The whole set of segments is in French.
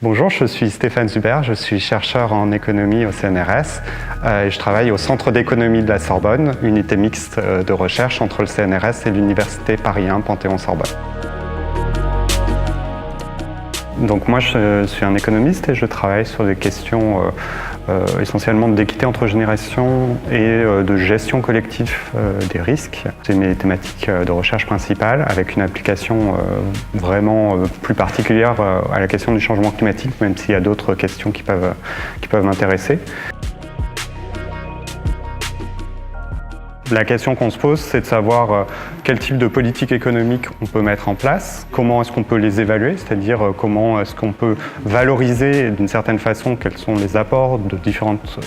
Bonjour, je suis Stéphane Zuber, je suis chercheur en économie au CNRS et je travaille au Centre d'économie de la Sorbonne, unité mixte de recherche entre le CNRS et l'Université Paris 1 Panthéon-Sorbonne. Donc moi je suis un économiste et je travaille sur des questions essentiellement d'équité entre générations et de gestion collective des risques. C'est mes thématiques de recherche principales avec une application vraiment plus particulière à la question du changement climatique, même s'il y a d'autres questions qui peuvent m'intéresser. La question qu'on se pose, c'est de savoir quel type de politique économique on peut mettre en place, comment est-ce qu'on peut les évaluer, c'est-à-dire comment est-ce qu'on peut valoriser d'une certaine façon quels sont les apports de différentes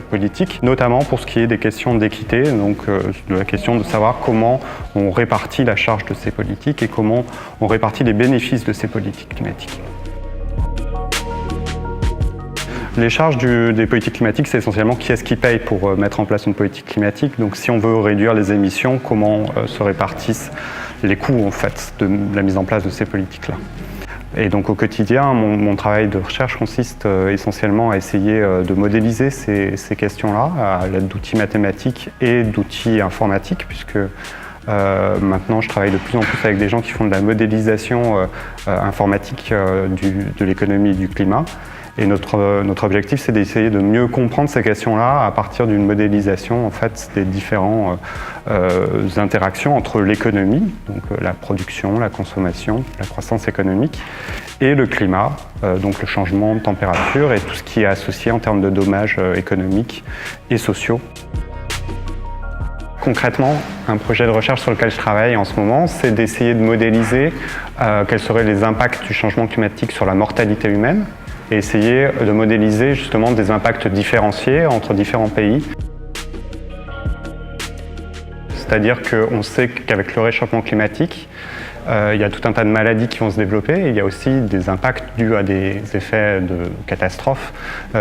politiques, notamment pour ce qui est des questions d'équité, donc de la question de savoir comment on répartit la charge de ces politiques et comment on répartit les bénéfices de ces politiques climatiques. Les charges des politiques climatiques, c'est essentiellement qui est-ce qui paye pour mettre en place une politique climatique. Donc si on veut réduire les émissions, comment se répartissent les coûts en fait, de la mise en place de ces politiques-là. Et donc au quotidien, mon travail de recherche consiste essentiellement à essayer de modéliser ces questions-là à l'aide d'outils mathématiques et d'outils informatiques, puisque maintenant je travaille de plus en plus avec des gens qui font de la modélisation informatique de l'économie et du climat. Et notre objectif, c'est d'essayer de mieux comprendre ces questions-là à partir d'une modélisation en fait, des différentes interactions entre l'économie, donc la production, la consommation, la croissance économique, et le climat, donc le changement de température et tout ce qui est associé en termes de dommages économiques et sociaux. Concrètement, un projet de recherche sur lequel je travaille en ce moment, c'est d'essayer de modéliser quels seraient les impacts du changement climatique sur la mortalité humaine, et essayer de modéliser justement des impacts différenciés entre différents pays. C'est-à-dire qu'on sait qu'avec le réchauffement climatique, il y a tout un tas de maladies qui vont se développer et il y a aussi des impacts dus à des effets de catastrophes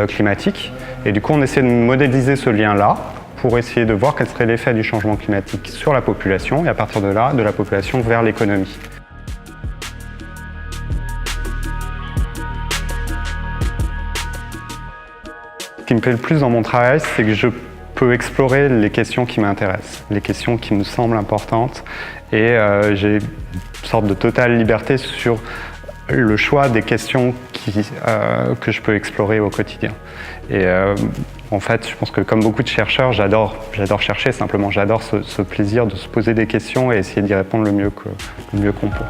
climatiques. Et du coup, on essaie de modéliser ce lien-là pour essayer de voir quel serait l'effet du changement climatique sur la population et à partir de là, de la population vers l'économie. Ce qui me plaît le plus dans mon travail, c'est que je peux explorer les questions qui m'intéressent, les questions qui me semblent importantes et j'ai une sorte de totale liberté sur le choix des questions que je peux explorer au quotidien. Et en fait, je pense que comme beaucoup de chercheurs, j'adore chercher, simplement j'adore ce plaisir de se poser des questions et essayer d'y répondre le mieux qu'on peut.